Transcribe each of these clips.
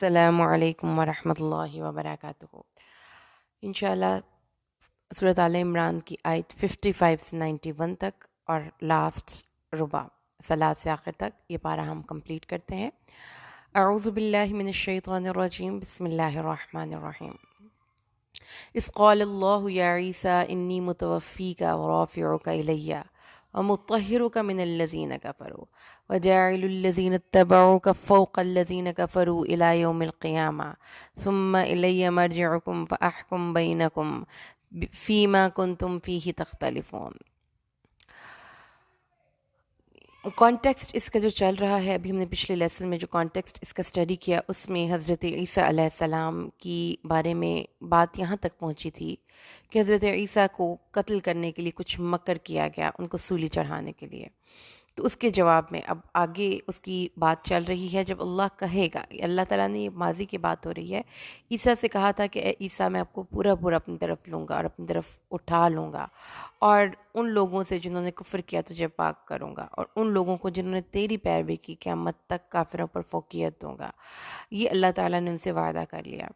السلام علیکم ورحمۃ اللہ وبرکاتہ۔ انشاءاللہ سورۃ آل عمران کی آیت 55 سے 91 تک اور لاسٹ ربع صلات سے آخر تک یہ پارہ ہم کمپلیٹ کرتے ہیں۔ اعوذ باللہ من الشیطان الرجیم، بسم اللہ الرحمن الرحیم۔ اذ قال اللہ یا عیسیٰ انی متوفیک ورافعک الی ومطہرک من الذین کفروا وجاعل الذین اتبعوک فوق الذین کفروا الی یوم القیامہ ثم الی مرجعکم فاحکم بینکم فیما کنتم فیہ تختلفون۔ کانٹیکسٹ اس کا جو چل رہا ہے، ابھی ہم نے پچھلے لیسن میں جو کانٹیکسٹ اس کا اسٹڈی کیا، اس میں حضرت عیسیٰ علیہ السلام کی بارے میں بات یہاں تک پہنچی تھی کہ حضرت عیسیٰ کو قتل کرنے کے لیے کچھ مکر کیا گیا، ان کو سولی چڑھانے کے لیے۔ تو اس کے جواب میں اب آگے اس کی بات چل رہی ہے، جب اللہ کہے گا، اللہ تعالیٰ نے، یہ ماضی کی بات ہو رہی ہے، عیسیٰ سے کہا تھا کہ اے عیسیٰ میں آپ کو پورا پورا اپنی طرف لوں گا اور اپنی طرف اٹھا لوں گا، اور ان لوگوں سے جنہوں نے کفر کیا تجھے پاک کروں گا، اور ان لوگوں کو جنہوں نے تیری پیروی کی قیامت تک کافروں پر فوقیت دوں گا۔ یہ اللہ تعالیٰ نے ان سے وعدہ کر لیا۔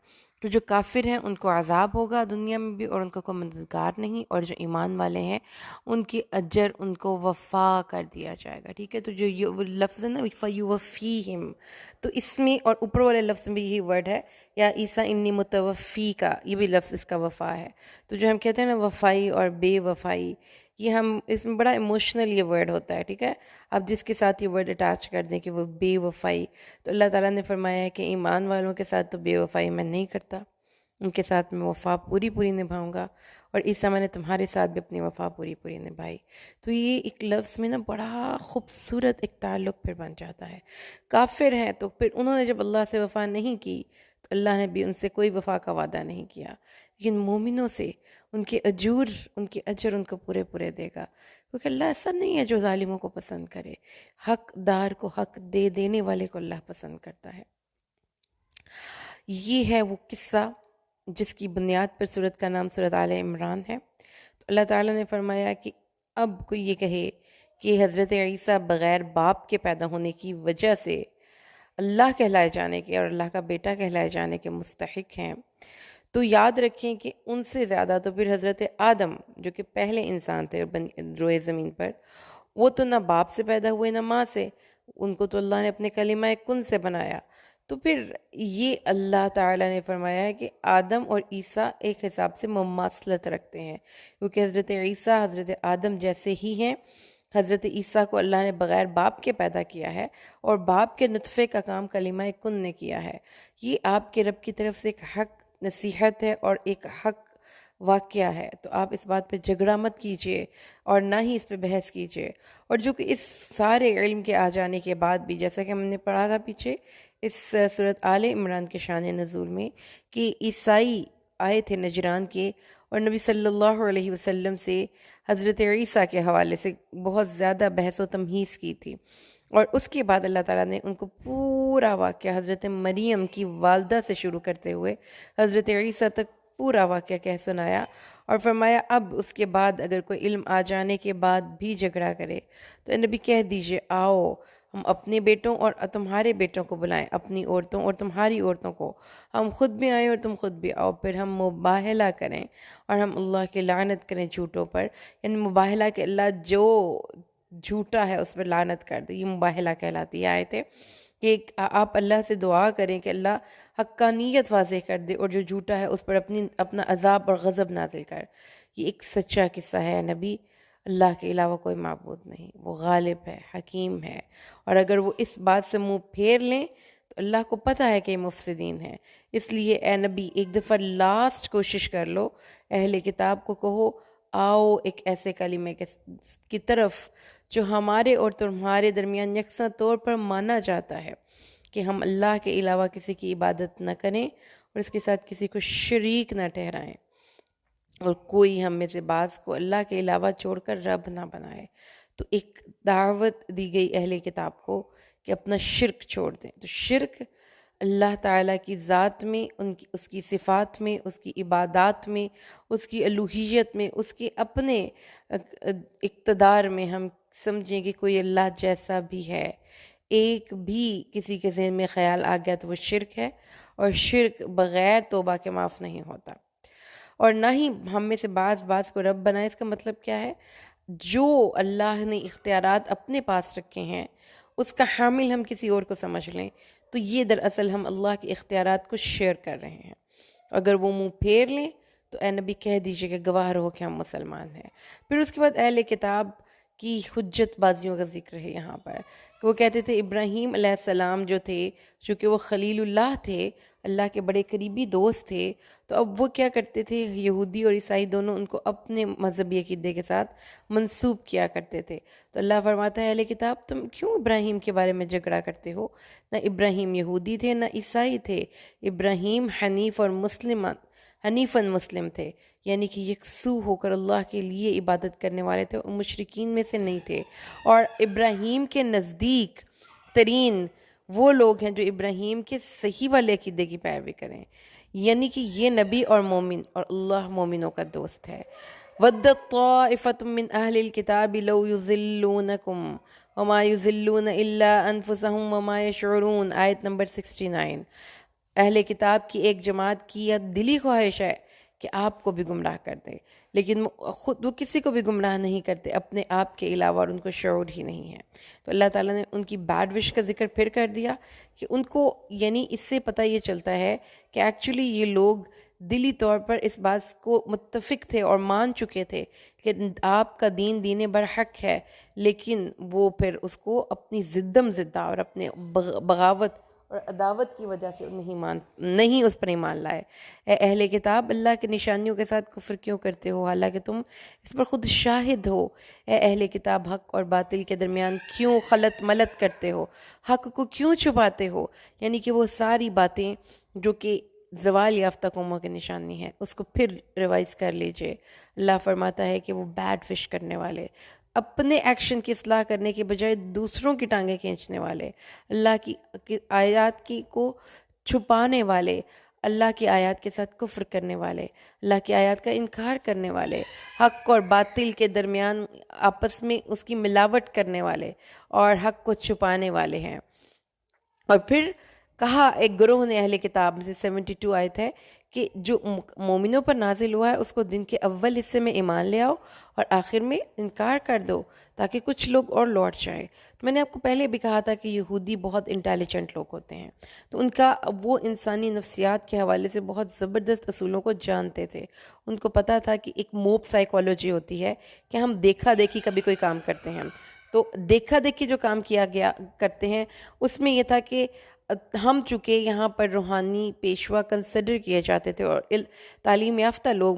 تو جو کافر ہیں ان کو عذاب ہوگا دنیا میں بھی، اور ان کا کوئی مددگار نہیں، اور جو ایمان والے ہیں ان کی اجر ان کو وفا کر دیا جائے گا۔ ٹھیک ہے، تو جو وہ لفظ ہے نا فَيُوَفِّيهِمْ، تو اس میں اور اوپر والے لفظ میں بھی یہی ورڈ ہے، یا عیسیٰ انی متوفی کا، یہ بھی لفظ اس کا وفا ہے۔ تو جو ہم کہتے ہیں نا وفائی اور بے وفائی، یہ ہم اس میں بڑا ایموشنل یہ ورڈ ہوتا ہے۔ ٹھیک ہے، آپ جس کے ساتھ یہ ورڈ اٹیچ کر دیں کہ وہ بے وفائی، تو اللہ تعالیٰ نے فرمایا ہے کہ ایمان والوں کے ساتھ تو بے وفائی میں نہیں کرتا، ان کے ساتھ میں وفا پوری پوری نبھاؤں گا، اور عیسیٰ میں نے تمہارے ساتھ بھی اپنی وفا پوری پوری نبھائی۔ تو یہ ایک لفظ میں نا بڑا خوبصورت ایک تعلق پھر بن جاتا ہے۔ کافر ہیں تو پھر انہوں نے جب اللہ سے وفا نہیں کی تو اللہ نے بھی ان سے کوئی وفا کا وعدہ نہیں کیا، لیکن مومنوں سے ان کے اجر ان کو پورے پورے دے گا، کیونکہ اللہ ایسا نہیں ہے جو ظالموں کو پسند کرے، حق دار کو حق دے دینے والے کو اللہ پسند کرتا ہے۔ یہ ہے وہ قصہ جس کی بنیاد پر سورت کا نام سورت آل عمران ہے۔ تو اللہ تعالیٰ نے فرمایا کہ اب کوئی یہ کہے کہ حضرت عیسیٰ بغیر باپ کے پیدا ہونے کی وجہ سے اللہ کہلائے جانے کے اور اللہ کا بیٹا کہلائے جانے کے مستحق ہیں، تو یاد رکھیں کہ ان سے زیادہ تو پھر حضرت آدم جو کہ پہلے انسان تھے روئے زمین پر، وہ تو نہ باپ سے پیدا ہوئے نہ ماں سے، ان کو تو اللہ نے اپنے کلمہ کن سے بنایا۔ تو پھر یہ اللہ تعالیٰ نے فرمایا ہے کہ آدم اور عیسیٰ ایک حساب سے مماثلت رکھتے ہیں، کیونکہ حضرت عیسیٰ حضرت آدم جیسے ہی ہیں۔ حضرت عیسیٰ کو اللہ نے بغیر باپ کے پیدا کیا ہے، اور باپ کے نطفے کا کام کلمہ کن نے کیا ہے۔ یہ آپ کے رب کی طرف سے ایک حق نصیحت ہے اور ایک حق واقعہ ہے، تو آپ اس بات پہ جھگڑا مت کیجئے اور نہ ہی اس پہ بحث کیجئے۔ اور جو کہ اس سارے علم کے آ جانے کے بعد بھی، جیسا کہ ہم نے پڑھا تھا پیچھے اس سورت آل عمران کے شان نزول میں، کہ عیسائی آئے تھے نجران کے، اور نبی صلی اللہ علیہ وسلم سے حضرت عیسیٰ کے حوالے سے بہت زیادہ بحث و تمہیز کی تھی، اور اس کے بعد اللہ تعالیٰ نے ان کو پورا واقعہ حضرت مریم کی والدہ سے شروع کرتے ہوئے حضرت عیسیٰ تک پورا واقعہ کہہ سنایا، اور فرمایا اب اس کے بعد اگر کوئی علم آ جانے کے بعد بھی جھگڑا کرے تو اے نبی کہہ دیجئے آؤ ہم اپنے بیٹوں اور تمہارے بیٹوں کو بلائیں، اپنی عورتوں اور تمہاری عورتوں کو، ہم خود بھی آئیں اور تم خود بھی آؤ، پھر ہم مباہلہ کریں اور ہم اللہ کی لعنت کریں جھوٹوں پر، یعنی مباہلہ کہ اللہ جو جھوٹا ہے اس پر لعنت کر دے، یہ مباہلہ کہلاتی ہے آیت ہے، کہ آپ اللہ سے دعا کریں کہ اللہ حقانیت واضح کر دے اور جو جھوٹا ہے اس پر اپنا عذاب اور غضب نازل کر۔ یہ ایک سچا قصہ ہے نبی، اللہ کے علاوہ کوئی معبود نہیں، وہ غالب ہے، حکیم ہے، اور اگر وہ اس بات سے منہ پھیر لیں تو اللہ کو پتہ ہے کہ یہ مفسدین ہیں۔ اس لیے اے نبی ایک دفعہ لاسٹ کوشش کر لو، اہل کتاب کو کہو آؤ ایک ایسے کلمے کی طرف جو ہمارے اور تمہارے درمیان یکساں طور پر مانا جاتا ہے، کہ ہم اللہ کے علاوہ کسی کی عبادت نہ کریں اور اس کے ساتھ کسی کو شریک نہ ٹھہرائیں، اور کوئی ہم میں سے بعض کو اللہ کے علاوہ چھوڑ کر رب نہ بنائے۔ تو ایک دعوت دی گئی اہل کتاب کو کہ اپنا شرک چھوڑ دیں۔ تو شرک اللہ تعالیٰ کی ذات میں، اس کی صفات میں، اس کی عبادات میں، اس کی الوہیت میں، اس کے اپنے اقتدار میں ہم سمجھیں کہ کوئی اللہ جیسا بھی ہے، ایک بھی کسی کے ذہن میں خیال آ گیا تو وہ شرک ہے، اور شرک بغیر توبہ کے معاف نہیں ہوتا۔ اور نہ ہی ہم میں سے بعض کو رب بنائے، اس کا مطلب کیا ہے؟ جو اللہ نے اختیارات اپنے پاس رکھے ہیں اس کا حامل ہم کسی اور کو سمجھ لیں تو یہ دراصل ہم اللہ کے اختیارات کو شیئر کر رہے ہیں۔ اگر وہ منہ پھیر لیں تو اے نبی کہہ دیجئے کہ گواہ رہو کہ ہم مسلمان ہیں۔ پھر اس کے بعد اہل کتاب کی حجت بازیوں کا ذکر ہے یہاں پر، کہ وہ کہتے تھے ابراہیم علیہ السلام جو تھے، چونکہ وہ خلیل اللہ تھے، اللہ کے بڑے قریبی دوست تھے، تو اب وہ کیا کرتے تھے، یہودی اور عیسائی دونوں ان کو اپنے مذہبی عقیدے کے ساتھ منسوب کیا کرتے تھے۔ تو اللہ فرماتا ہے اہل کتاب تم کیوں ابراہیم کے بارے میں جھگڑا کرتے ہو؟ نہ ابراہیم یہودی تھے نہ عیسائی تھے، ابراہیم حنیفاً مسلم تھے، یعنی کہ یکسو ہو کر اللہ کے لیے عبادت کرنے والے تھے، اور مشرکین میں سے نہیں تھے۔ اور ابراہیم کے نزدیک ترین وہ لوگ ہیں جو ابراہیم کے صحیح والے عقیدے کی پیروی کریں، یعنی کہ یہ نبی اور مومن، اور اللہ مومنوں کا دوست ہے۔ وَدَّت طَائِفَةٌ مِّنْ أَهْلِ الْكِتَابِ لَوْ يُضِلُّونَكُمْ وَمَا يُضِلُّونَ إِلَّا أَنفُسَهُمْ وَمَا يَشْعُرُونَ، آیت نمبر 69۔ اہل کتاب کی ایک جماعت کی یہ دلی خواہش ہے کہ آپ کو بھی گمراہ کر دے، لیکن خود وہ کسی کو بھی گمراہ نہیں کرتے اپنے آپ کے علاوہ، اور ان کو شعور ہی نہیں ہے۔ تو اللہ تعالیٰ نے ان کی بیڈ وش کا ذکر پھر کر دیا کہ ان کو، یعنی اس سے پتہ یہ چلتا ہے کہ ایکچولی یہ لوگ دلی طور پر اس بات کو متفق تھے اور مان چکے تھے کہ آپ کا دین برحق ہے، لیکن وہ پھر اس کو اپنی زدم زدہ اور اپنے بغاوت اور عداوت کی وجہ سے نہیں اس پر ایمان لائے۔ اے اہل کتاب، اللہ کی نشانیوں کے ساتھ کفر کیوں کرتے ہو حالانکہ تم اس پر خود شاہد ہو؟ اے اہل کتاب، حق اور باطل کے درمیان کیوں خلط ملط کرتے ہو؟ حق کو کیوں چھپاتے ہو؟ یعنی کہ وہ ساری باتیں جو کہ زوال یافتہ قوموں کی نشانی ہے، اس کو پھر ریوائز کر لیجئے۔ اللہ فرماتا ہے کہ وہ بیڈ فش کرنے والے، اپنے ایکشن کی اصلاح کرنے کے بجائے دوسروں کی ٹانگیں کھینچنے والے، اللہ کی آیات کو چھپانے والے، اللہ کی آیات کے ساتھ کفر کرنے والے، اللہ کی آیات کا انکار کرنے والے، حق اور باطل کے درمیان آپس میں اس کی ملاوٹ کرنے والے اور حق کو چھپانے والے ہیں۔ اور پھر کہا ایک گروہ نے اہل کتاب میں سے 72 آیت ہے کہ جو مومنوں پر نازل ہوا ہے اس کو دن کے اول حصے میں ایمان لے آؤ اور آخر میں انکار کر دو تاکہ کچھ لوگ اور لوٹ جائیں۔ میں نے آپ کو پہلے بھی کہا تھا کہ یہودی بہت انٹیلیجنٹ لوگ ہوتے ہیں، تو ان کا وہ انسانی نفسیات کے حوالے سے بہت زبردست اصولوں کو جانتے تھے۔ ان کو پتہ تھا کہ ایک موب سائیکالوجی ہوتی ہے کہ ہم دیکھا دیکھی کبھی کوئی کام کرتے ہیں، تو دیکھا دیکھی جو کام کیا گیا کرتے ہیں اس میں یہ تھا کہ ہم چونکہ یہاں پر روحانی پیشوا کنسیڈر کیے جاتے تھے اور تعلیم یافتہ لوگ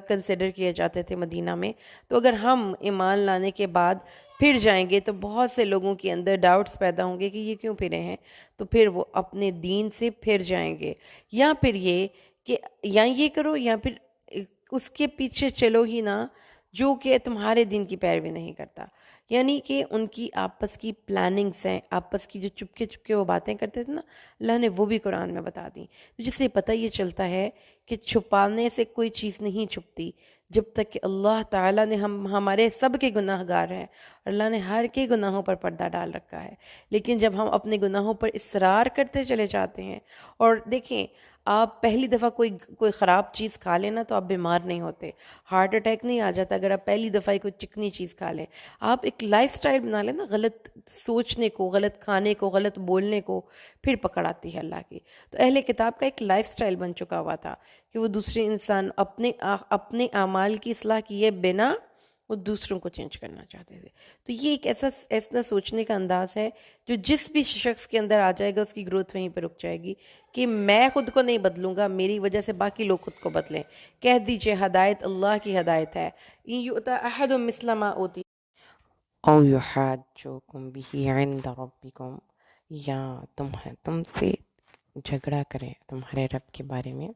کنسیڈر کیے جاتے تھے مدینہ میں، تو اگر ہم ایمان لانے کے بعد پھر جائیں گے تو بہت سے لوگوں کے اندر ڈاؤٹس پیدا ہوں گے کہ یہ کیوں پھرے ہیں، تو پھر وہ اپنے دین سے پھر جائیں گے، یا پھر یہ کہ یا یہ کرو یا پھر اس کے پیچھے چلو ہی نہ جو کہ تمہارے دین کی پیروی نہیں کرتا۔ یعنی کہ ان کی آپس کی پلاننگز ہیں، آپس کی جو چپکے چپکے وہ باتیں کرتے تھے نا، اللہ نے وہ بھی قرآن میں بتا دیں، جس سے پتہ یہ چلتا ہے کہ چھپانے سے کوئی چیز نہیں چھپتی جب تک کہ اللہ تعالیٰ نے ہمارے سب کے گناہ گار ہیں، اللہ نے ہر کے گناہوں پر پردہ ڈال رکھا ہے، لیکن جب ہم اپنے گناہوں پر اصرار کرتے چلے جاتے ہیں، اور دیکھیں آپ پہلی دفعہ کوئی خراب چیز کھا لینا تو آپ بیمار نہیں ہوتے، ہارٹ اٹیک نہیں آ جاتا اگر آپ پہلی دفعہ کوئی چکنی چیز کھا لیں۔ آپ ایک لائف سٹائل بنا لیں نا، غلط سوچنے کو، غلط کھانے کو، غلط بولنے کو، پھر پکڑ آتی ہے اللہ کی۔ تو اہل کتاب کا ایک لائف سٹائل بن چکا ہوا تھا کہ وہ دوسرے انسان اپنے اعمال کی اصلاح کیے بنا وہ دوسروں کو چینج کرنا چاہتے تھے۔ تو یہ ایک ایسا سوچنے کا انداز ہے جو جس بھی شخص کے اندر آ جائے گا اس کی گروتھ وہیں پہ رک جائے گی، کہ میں خود کو نہیں بدلوں گا، میری وجہ سے باقی لوگ خود کو بدلیں۔ کہہ دیجئے ہدایت اللہ کی ہدایت ہے، ان یؤتی احد مثل ما اوتی او یحاجوکم بہ عند ربکم، یا تم سے جھگڑا کریں تمہارے رب کے بارے میں،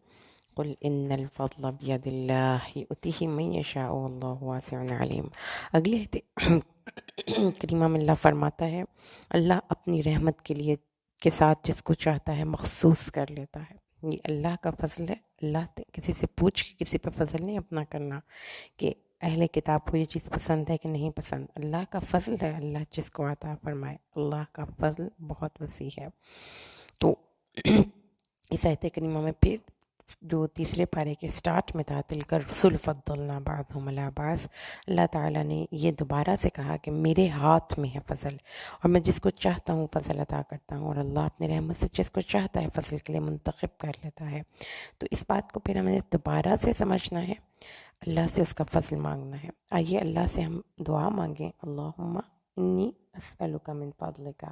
قل ان الفضل بید اللہ یؤتیہ من یشاء واللہ واسع علیم۔ اگلے کریمہ میں اللہ فرماتا ہے اللہ اپنی رحمت کے ساتھ جس کو چاہتا ہے مخصوص کر لیتا ہے، یہ اللہ کا فضل ہے۔ اللہ کسی سے پوچھ کے کسی پہ فضل نہیں اپنا کرنا کہ اہل کتاب کو یہ چیز پسند ہے کہ نہیں پسند، اللہ کا فضل ہے، اللہ جس کو عطا فرمائے، اللہ کا فضل بہت وسیع ہے۔ تو اس آیت کریمہ میں پھر جو تیسرے پارے کے سٹارٹ میں تھا تلک الرسل فضلنا بعضهم علی بعض، اللہ تعالیٰ نے یہ دوبارہ سے کہا کہ میرے ہاتھ میں ہے فضل، اور میں جس کو چاہتا ہوں فضل عطا کرتا ہوں، اور اللہ اپنی رحمت سے جس کو چاہتا ہے فضل کے لیے منتخب کر لیتا ہے۔ تو اس بات کو پھر ہمیں دوبارہ سے سمجھنا ہے، اللہ سے اس کا فضل مانگنا ہے۔ آئیے اللہ سے ہم دعا مانگیں، اللہم انی اسألک من فضلک،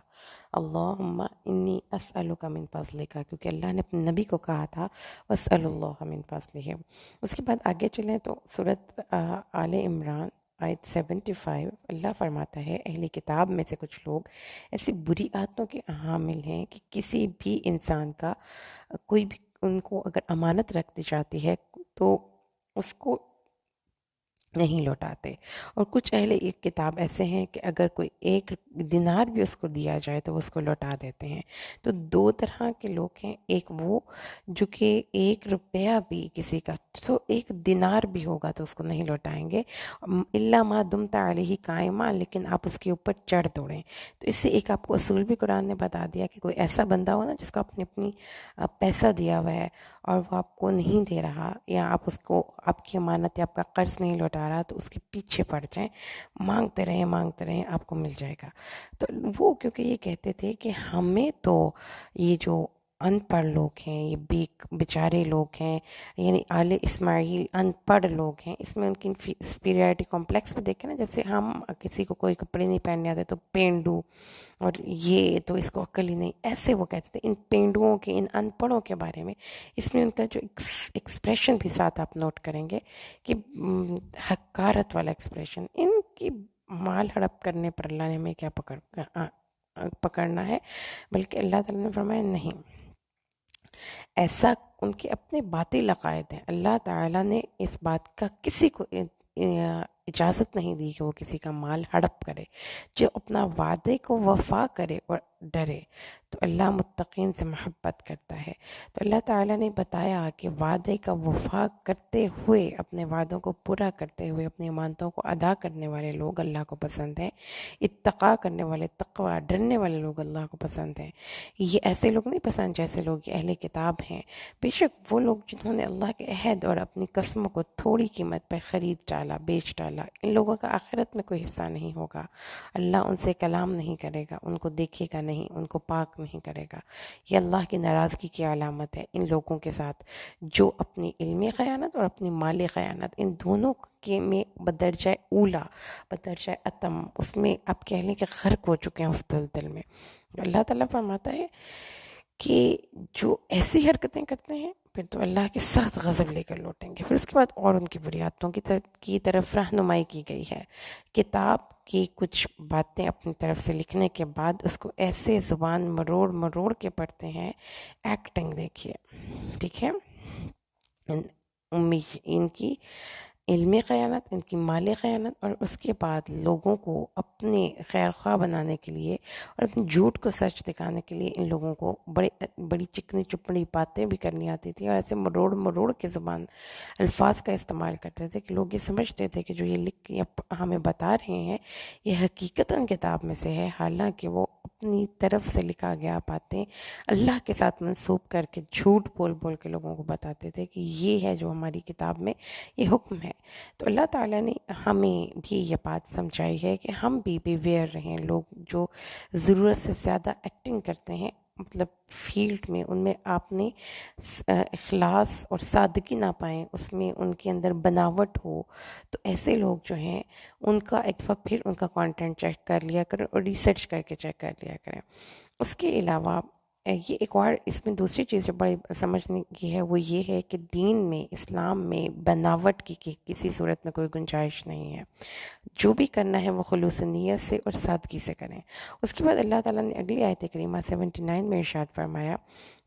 اللہم انی اسألک من فضلک، کیونکہ اللہ نے اپنے نبی کو کہا تھا واسأل اللہ من فضلہ۔ اس کے بعد آگے چلیں تو سورۃ آل عمران آیت 75، اللہ فرماتا ہے اہل کتاب میں سے کچھ لوگ ایسی بری عادتوں کے حامل ہیں کہ کسی بھی انسان کا کوئی بھی ان کو اگر امانت رکھ دی جاتی ہے تو اس کو نہیں لوٹاتے، اور کچھ اہل ایک کتاب ایسے ہیں کہ اگر کوئی ایک دینار بھی اس کو دیا جائے تو وہ اس کو لوٹا دیتے ہیں۔ تو دو طرح کے لوگ ہیں، ایک وہ جو کہ 1 روپیہ بھی کسی کا، تو 1 دینار بھی ہوگا تو اس کو نہیں لوٹائیں گے، الا ما دمت علیہ قائمہ، لیکن آپ اس کے اوپر چڑھ دوڑیں۔ تو اس سے ایک آپ کو اصول بھی قرآن نے بتا دیا کہ کوئی ایسا بندہ ہو نا جس کو اپنی پیسہ دیا ہوا ہے اور وہ آپ کو نہیں دے رہا، یا آپ اس کو آپ کی امانت یا آپ کا قرض نہیں لوٹا رہا، تو اس کے پیچھے پڑ جائیں، مانگتے رہیں آپ کو مل جائے گا۔ تو وہ کیونکہ یہ کہتے تھے کہ ہمیں تو یہ جو ان پڑھ لوگ ہیں، یہ بیچارے لوگ ہیں، یعنی آل اسماعیل ان پڑھ لوگ ہیں، اس میں ان کی انفیریٹی کمپلیکس بھی دیکھیں نا، جیسے ہم کسی کو کوئی کپڑے نہیں پہننے آتے تو پینڈو، اور یہ تو اس کو عقل ہی نہیں، ایسے وہ کہتے تھے ان پینڈوؤں کے، ان ان پڑھوں کے بارے میں۔ اس میں ان کا جو ایکسپریشن بھی ساتھ آپ نوٹ کریں گے کہ حقارت والا ایکسپریشن، ان کی مال ہڑپ کرنے پر اللہ نے ہمیں کیا پکڑنا ہے، بلکہ اللہ تعالیٰ نے فرمایا نہیں، ایسا ان کے اپنے باطل عقائد ہیں، اللہ تعالیٰ نے اس بات کا کسی کو اجازت نہیں دی کہ وہ کسی کا مال ہڑپ کرے۔ جو اپنا وعدے کو وفا کرے اور ڈرے تو اللہ متقین سے محبت کرتا ہے۔ تو اللہ تعالیٰ نے بتایا کہ وعدے کا وفا کرتے ہوئے، اپنے وعدوں کو پورا کرتے ہوئے، اپنی امانتوں کو ادا کرنے والے لوگ اللہ کو پسند ہیں، اتقا کرنے والے، تقوی ڈرنے والے لوگ اللہ کو پسند ہیں۔ یہ ایسے لوگ نہیں پسند جیسے لوگ اہل کتاب ہیں، بے شک وہ لوگ جنہوں نے اللہ کے عہد اور اپنی قسموں کو تھوڑی قیمت پہ خرید ڈالا، بیچ ڈالا، ان لوگوں کا آخرت میں کوئی حصہ نہیں ہوگا، اللہ ان سے کلام نہیں کرے گا، ان کو دیکھے گا نہیں، ان کو پاک نہیں کرے گا۔ یہ اللہ کی ناراضگی کی علامت ہے ان لوگوں کے ساتھ جو اپنی علمی خیانت اور اپنی مالی خیانت، ان دونوں کے میں بدرجہ اولا، بدرجہ اتم، اس میں آپ کہہ لیں کہ غرق ہو چکے ہیں اس دلدل میں۔ اللہ تعالیٰ فرماتا ہے کہ جو ایسی حرکتیں کرتے ہیں پھر تو اللہ کے ساتھ غضب لے کر لوٹیں گے۔ پھر اس کے بعد اور ان کی بریاتوں کی طرف رہنمائی کی گئی ہے، کتاب کی کچھ باتیں اپنی طرف سے لکھنے کے بعد اس کو ایسے زبان مروڑ مروڑ کے پڑھتے ہیں، ایکٹنگ دیکھیے، ٹھیک ہے، ان کی علمی خیانت، ان کی مالی خیانت، اور اس کے بعد لوگوں کو اپنے خیر خواہ بنانے کے لیے اور اپنے جھوٹ کو سچ دکھانے کے لیے ان لوگوں کو بڑی چکنی چپڑی باتیں بھی کرنی آتی تھی، اور ایسے مروڑ مروڑ کے زبان الفاظ کا استعمال کرتے تھے کہ لوگ یہ سمجھتے تھے کہ جو یہ لکھ ہمیں بتا رہے ہیں یہ حقیقتاً کتاب میں سے ہے، حالانکہ وہ اپنی طرف سے لکھا گیا باتیں اللہ کے ساتھ منسوب کر کے جھوٹ بول بول کے لوگوں کو بتاتے تھے کہ یہ ہے جو ہماری کتاب میں یہ حکم ہے۔ تو اللہ تعالیٰ نے ہمیں بھی یہ بات سمجھائی ہے کہ ہم بھی بیویئر رہیں، لوگ جو ضرورت سے زیادہ ایکٹنگ کرتے ہیں مطلب فیلڈ میں، ان میں آپ نے اخلاص اور سادگی نہ پائیں، اس میں ان کے اندر بناوٹ ہو، تو ایسے لوگ جو ہیں ان کا ایک دفعہ پھر ان کا کانٹینٹ چیک کر لیا کریں اور ریسرچ کر کے چیک کر لیا کریں۔ اس کے علاوہ یہ ایک اور اس میں دوسری چیز جو بڑی سمجھنے کی ہے وہ یہ ہے کہ دین میں، اسلام میں بناوٹ کی کسی صورت میں کوئی گنجائش نہیں ہے، جو بھی کرنا ہے وہ خلوص نیت سے اور سادگی سے کریں۔ اس کے بعد اللہ تعالیٰ نے اگلی آیت کریمہ 79 میں ارشاد فرمایا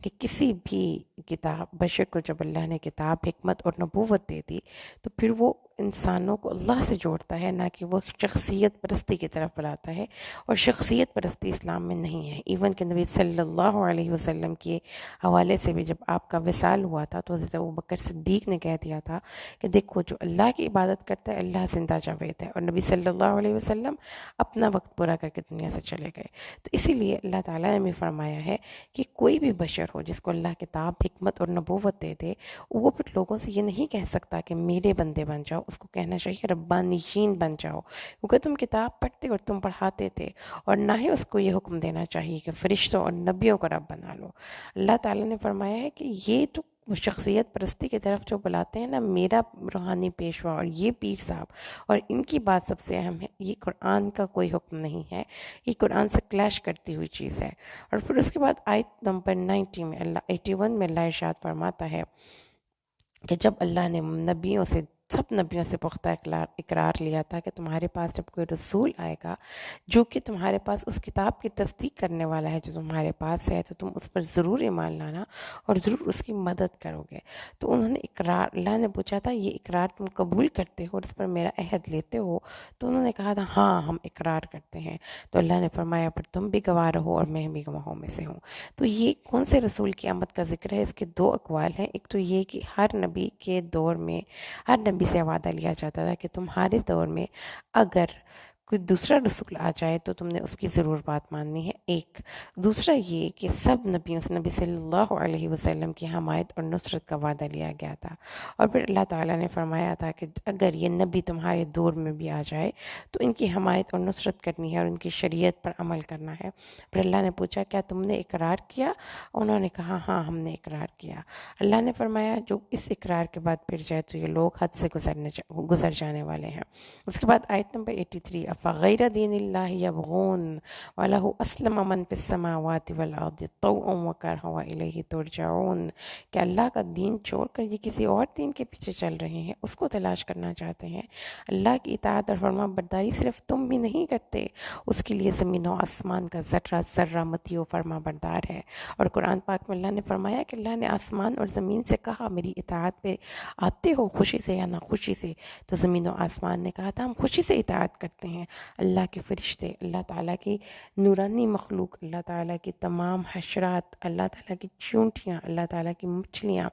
کہ کسی بھی کتاب، بشر کو جب اللہ نے کتاب، حکمت اور نبوت دے دی تو پھر وہ انسانوں کو اللہ سے جوڑتا ہے، نہ کہ وہ شخصیت پرستی کی طرف بلاتا ہے، اور شخصیت پرستی اسلام میں نہیں ہے۔ ایون کہ نبی صلی اللہ علیہ وسلم کے حوالے سے بھی جب آپ کا وصال ہوا تھا تو حضرت ابوبکر صدیق نے کہہ دیا تھا کہ دیکھو جو اللہ کی عبادت کرتا ہے اللہ زندہ جاوید ہے، اور نبی صلی اللہ علیہ وسلم اپنا وقت پورا کر کے دنیا سے چلے گئے۔ تو اسی لیے اللہ تعالیٰ نے بھی فرمایا ہے کہ کوئی بھی بشر ہو جس کو اللہ کتاب، حکمت اور نبوت دے دے، وہ پھر لوگوں سے یہ نہیں کہہ سکتا کہ میرے بندے بن جاؤ، اس کو کہنا چاہیے ربانیین بن جاؤ، کیونکہ تم کتاب پڑھتے اور تم پڑھاتے تھے، اور نہ ہی اس کو یہ حکم دینا چاہیے کہ فرشتوں اور نبیوں کو رب بنا لو۔ اللہ تعالیٰ نے فرمایا ہے کہ یہ تو شخصیت پرستی کی طرف جو بلاتے ہیں نا، میرا روحانی پیشوا اور یہ پیر صاحب، اور ان کی بات سب سے اہم ہے، یہ قرآن کا کوئی حکم نہیں ہے، یہ قرآن سے کلیش کرتی ہوئی چیز ہے۔ اور پھر اس کے بعد آیت نمبر 90 میں 81 میں اللہ ارشاد فرماتا ہے کہ جب اللہ نے نبیوں سے، سب نبیوں سے پختہ اقرار لیا تھا کہ تمہارے پاس جب کوئی رسول آئے گا جو کہ تمہارے پاس اس کتاب کی تصدیق کرنے والا ہے جو تمہارے پاس ہے، تو تم اس پر ضرور ایمان لانا اور ضرور اس کی مدد کرو گے۔ تو انہوں نے اقرار، اللہ نے پوچھا تھا یہ اقرار تم قبول کرتے ہو اور اس پر میرا عہد لیتے ہو؟ تو انہوں نے کہا تھا ہاں ہم اقرار کرتے ہیں۔ تو اللہ نے فرمایا پھر تم بھی گواہ رہو اور میں بھی گواہوں میں سے ہوں۔ تو یہ کون سے رسول کی آمد کا ذکر ہے؟ اس کے دو اقوال ہیں۔ ایک تو یہ کہ ہر نبی کے دور میں ہر نبی سے وعدہ لیا جاتا تھا کہ تمہارے دور میں اگر کوئی دوسرا رسول آ جائے تو تم نے اس کی ضرور بات ماننی ہے۔ ایک دوسرا یہ کہ سب نبیوں سے نبی صلی اللہ علیہ وسلم کی حمایت اور نصرت کا وعدہ لیا گیا تھا، اور پھر اللہ تعالیٰ نے فرمایا تھا کہ اگر یہ نبی تمہارے دور میں بھی آ جائے تو ان کی حمایت اور نصرت کرنی ہے اور ان کی شریعت پر عمل کرنا ہے۔ پھر اللہ نے پوچھا کیا تم نے اقرار کیا؟ انہوں نے کہا ہاں ہم نے اقرار کیا۔ اللہ نے فرمایا جو اس اقرار کے بعد پھر جائے تو یہ لوگ حد سے گزر جانے والے ہیں۔ اس کے بعد آیت نمبر 83، افغیر دین اللہ یبغون وَلَهُ أَسْلَمَ مَن فِي السَّمَاوَاتِ وَالْأَرْضِ طَوْعًا وَكَرْهًا وَإِلَيْهِ تُرْجَعُونَ، کہ اللہ کا دین چھوڑ کر یہ کسی اور دین کے پیچھے چل رہے ہیں، اس کو تلاش کرنا چاہتے ہیں۔ اللہ کی اطاعت اور فرما برداری صرف تم بھی نہیں کرتے، اس کے لیے زمین و آسمان کا ذرہ ذرہ مطیع و فرما بردار ہے۔ اور قرآن پاک میں اللہ نے فرمایا کہ اللہ نے آسمان اور زمین سے کہا میری اطاعت پہ آتے ہو خوشی سے یا ناخوشی سے؟ تو زمین و آسمان نے کہا تھا ہم خوشی سے اطاعت کرتے ہیں۔ اللہ کے فرشتے، اللہ تعالیٰ کی نورانی مخلوق، اللہ تعالیٰ کی تمام حشرات، اللہ تعالیٰ کی چونٹیاں، اللہ تعالیٰ کی مچھلیاں،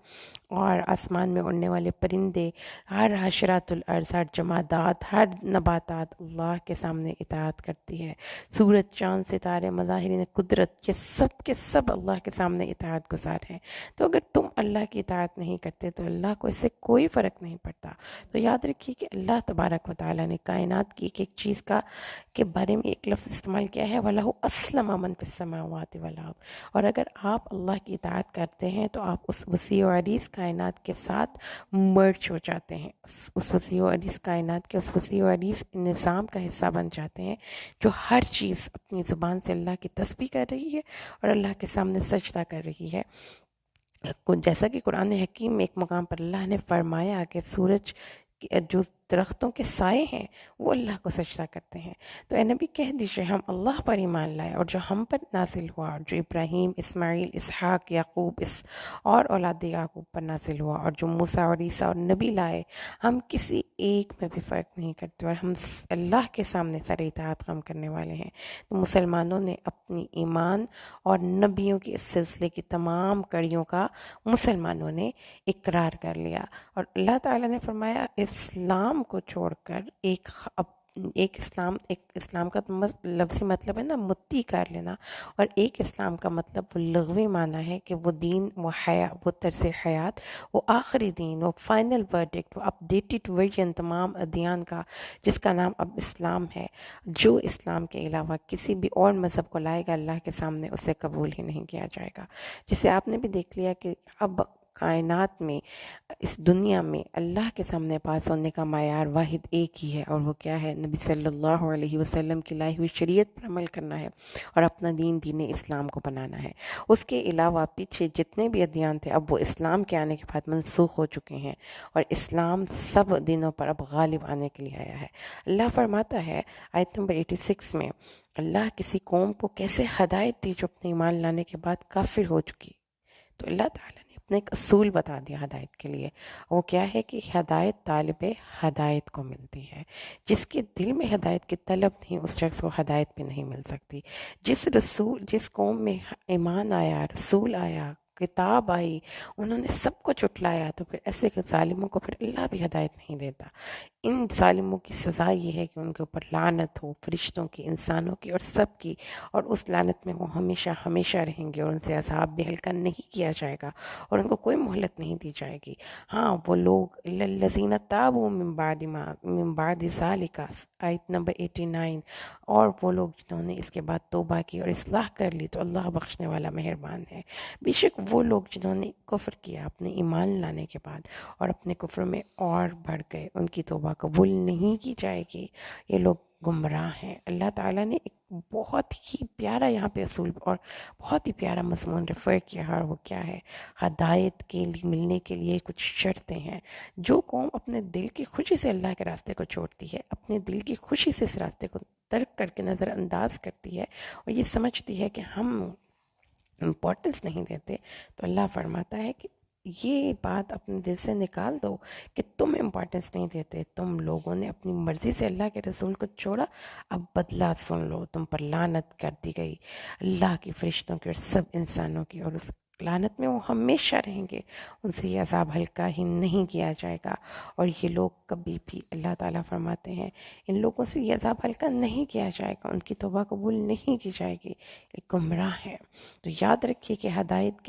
اور آسمان میں اڑنے والے پرندے، ہر حشرات الارض، ہر جمادات، ہر نباتات اللہ کے سامنے اطاعت کرتی ہے۔ سورج، چاند، ستارے، مظاہرین قدرت، یہ سب کے سب اللہ کے سامنے اطاعت گزار ہیں۔ تو اگر تم اللہ کی اطاعت نہیں کرتے تو اللہ کو اس سے کوئی فرق نہیں پڑتا۔ تو یاد رکھیے کہ اللہ تبارک و تعالیٰ نے کائنات کی ایک ایک چیز کے بارے میں ایک لفظ استعمال کیا ہے، وَلَهُ أَسْلَمَ مَن فِي السَّمَاوَاتِ وَالْأَرْضِ، اور اگر آپ اللہ کی اطاعت کرتے ہیں تو آپ اس وسیع و عریض کائنات کے ساتھ مرج ہو جاتے ہیں، اس وسیع و عریض کائنات کے، اس وسیع و عریض نظام کا حصہ بن جاتے ہیں جو ہر چیز اپنی زبان سے اللہ کی تسبیح کر رہی ہے اور اللہ کے سامنے سجدہ کر رہی ہے۔ جیسا کہ قرآن حکیم میں ایک مقام پر اللہ نے فرمایا کہ سورج جو درختوں کے سائے ہیں وہ اللہ کو سجدہ کرتے ہیں۔ تو اے نبی کہہ دیجئے ہم اللہ پر ایمان لائے، اور جو ہم پر نازل ہوا، اور جو ابراہیم، اسماعیل، اسحاق، یعقوب اور اولاد یعقوب پر نازل ہوا، اور جو موسیٰ اور عیسیٰ اور نبی لائے، ہم کسی ایک میں بھی فرق نہیں کرتے، اور ہم اللہ کے سامنے سر اطاعت خم کرنے والے ہیں۔ تو مسلمانوں نے اپنی ایمان اور نبیوں کے اس سلسلے کی تمام کڑیوں کا مسلمانوں نے اقرار کر لیا، اور اللہ تعالیٰ نے فرمایا اسلام کو چھوڑ کر ایک اسلام کا لفظی مطلب ہے نا متی کر لینا، اور ایک اسلام کا مطلب وہ لغوی معنی ہے کہ وہ دین، وہ وہ طرز حیات، وہ آخری دین، وہ فائنل ورڈکٹ، وہ اپڈیٹڈ ورژن تمام ادیان کا، جس کا نام اب اسلام ہے۔ جو اسلام کے علاوہ کسی بھی اور مذہب کو لائے گا اللہ کے سامنے اسے قبول ہی نہیں کیا جائے گا، جسے آپ نے بھی دیکھ لیا کہ اب کائنات میں، اس دنیا میں اللہ کے سامنے پاس ہونے کا معیار واحد ایک ہی ہے، اور وہ کیا ہے؟ نبی صلی اللہ علیہ وسلم کی لائی ہوئی شریعت پر عمل کرنا ہے اور اپنا دین اسلام کو بنانا ہے۔ اس کے علاوہ پیچھے جتنے بھی ادیان تھے اب وہ اسلام کے آنے کے بعد منسوخ ہو چکے ہیں، اور اسلام سب دینوں پر اب غالب آنے کے لیے آیا ہے۔ اللہ فرماتا ہے آیت نمبر 86 میں، اللہ کسی قوم کو کیسے ہدایت دی جو اپنے ایمان لانے کے بعد کافر ہو چکی؟ تو اللہ تعالیٰ نے نے ایک اصول بتا دیا ہدایت کے لیے. وہ کیا ہے کہ ہدایت طالب ہدایت کو ملتی ہے. جس کے دل میں ہدایت کی طلب نہیں اس شخص کو ہدایت بھی نہیں مل سکتی. جس قوم میں ایمان آیا، رسول آیا، کتاب آئی، انہوں نے سب کو جھٹلایا، تو پھر ایسے کے ظالموں کو پھر اللہ بھی ہدایت نہیں دیتا. ان ظالموں کی سزا یہ ہے کہ ان کے اوپر لعنت ہو، فرشتوں کی، انسانوں کی اور سب کی، اور اس لعنت میں وہ ہمیشہ ہمیشہ رہیں گے، اور ان سے عذاب بھی ہلکا نہیں کیا جائے گا، اور ان کو کوئی مہلت نہیں دی جائے گی. ہاں وہ لوگ الذین تابوا من بعد ذالک، آیت نمبر 89، اور وہ لوگ جنہوں نے اس کے بعد توبہ کی اور اصلاح کر لی تو اللہ بخشنے والا مہربان ہے. بے شک وہ لوگ جنہوں نے کفر کیا اپنے ایمان لانے کے بعد اور اپنے کفر میں اور بڑھ گئے، ان کی توبہ قبول نہیں کی جائے گی. یہ لوگ گمراہ ہیں. اللہ تعالیٰ نے ایک بہت ہی پیارا یہاں پہ اصول اور بہت ہی پیارا مضمون ریفر کیا ہے، اور وہ کیا ہے؟ ہدایت کے لیے ملنے کے لیے کچھ شرطیں ہیں. جو قوم اپنے دل کی خوشی سے اللہ کے راستے کو چھوڑتی ہے، اپنے دل کی خوشی سے اس راستے کو ترک کر کے نظر انداز کرتی ہے اور یہ سمجھتی ہے کہ ہم امپورٹنس نہیں دیتے، تو اللہ فرماتا ہے کہ یہ بات اپنے دل سے نکال دو کہ تم امپورٹنس نہیں دیتے، تم لوگوں نے اپنی مرضی سے اللہ کے رسول کو چھوڑا، اب بدلہ سن لو، تم پر لعنت کر دی گئی اللہ کی، فرشتوں کی اور سب انسانوں کی، اور اس لعنت میں وہ ہمیشہ رہیں گے، ان سے یہ عذاب ہلکا ہی نہیں کیا جائے گا. اور یہ لوگ کبھی بھی، اللہ تعالیٰ فرماتے ہیں، ان لوگوں سے یہ عذاب ہلکا نہیں کیا جائے گا، ان کی توبہ قبول نہیں کی جائے گی، یہ گمراہ ہے. تو یاد رکھیے کہ ہدایت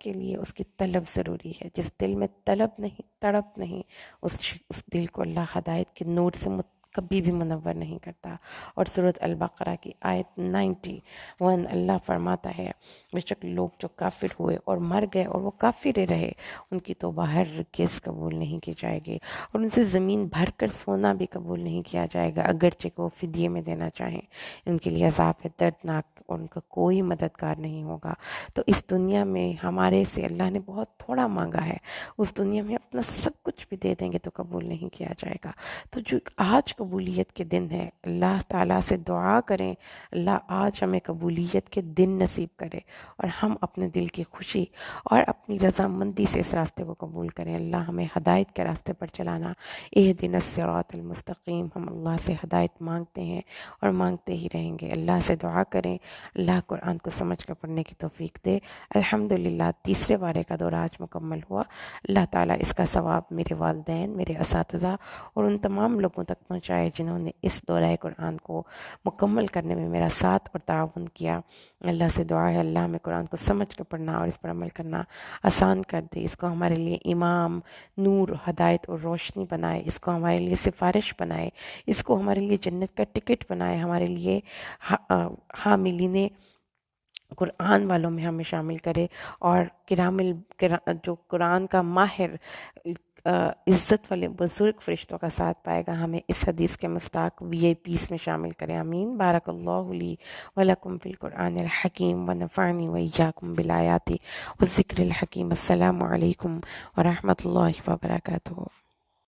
کے لیے اس کی طلب ضروری ہے. جس دل میں طلب نہیں، تڑپ نہیں، اس دل کو اللہ ہدایت کے نور سے کبھی بھی منور نہیں کرتا. اور سورۃ البقرہ کی آیت 91 اللہ فرماتا ہے، بے شک لوگ جو کافر ہوئے اور مر گئے اور وہ کافر رہے، ان کی توبہ ہرگز قبول نہیں کی جائے گی، اور ان سے زمین بھر کر سونا بھی قبول نہیں کیا جائے گا اگرچہ کہ وہ فدیے میں دینا چاہیں. ان کے لیے عذاب ہے دردناک، اور ان کا کوئی مددگار نہیں ہوگا. تو اس دنیا میں ہمارے سے اللہ نے بہت تھوڑا مانگا ہے، اس دنیا میں اپنا سب کچھ بھی دے دیں گے تو قبول نہیں کیا جائے گا. تو جو آج قبولیت کے دن ہے، اللہ تعالیٰ سے دعا کریں اللہ آج ہمیں قبولیت کے دن نصیب کرے، اور ہم اپنے دل کی خوشی اور اپنی رضامندی سے اس راستے کو قبول کریں. اللہ ہمیں ہدایت کے راستے پر چلانا. اہدنا الصراط المستقیم. ہم اللہ سے ہدایت مانگتے ہیں اور مانگتے ہی رہیں گے. اللہ سے دعا کریں اللہ قرآن کو سمجھ کر پڑھنے کی توفیق دے. الحمدللہ تیسرے بارے کا دورہ آج مکمل ہوا. اللہ تعالیٰ اس کا ثواب میرے والدین، میرے اساتذہ اور ان تمام لوگوں تک پہنچائے جنہوں نے اس دورہ قرآن کو مکمل کرنے میں میرا ساتھ اور تعاون کیا. اللہ سے دعا ہے اللہ ہمیں قرآن کو سمجھ کر پڑھنا اور اس پر عمل کرنا آسان کر دے. اس کو ہمارے لیے امام، نور، ہدایت اور روشنی بنائے. اس کو ہمارے لیے سفارش بنائے. اس کو ہمارے لیے جنت کا ٹکٹ بنائے. ہمارے لیے حاملین قرآن والوں میں ہمیں شامل کرے، اور جو قرآن کا ماہر عزت والے بزرگ فرشتوں کا ساتھ پائے گا، ہمیں اس حدیث کے مستاق VIPs میں شامل کرے. آمین. بارک اللہ لی ولکم فی القرآن الحکیم ونفعنی وإیاکم بالآیات والذکر الحکیم. السلام علیکم ورحمۃ اللہ وبرکاتہ.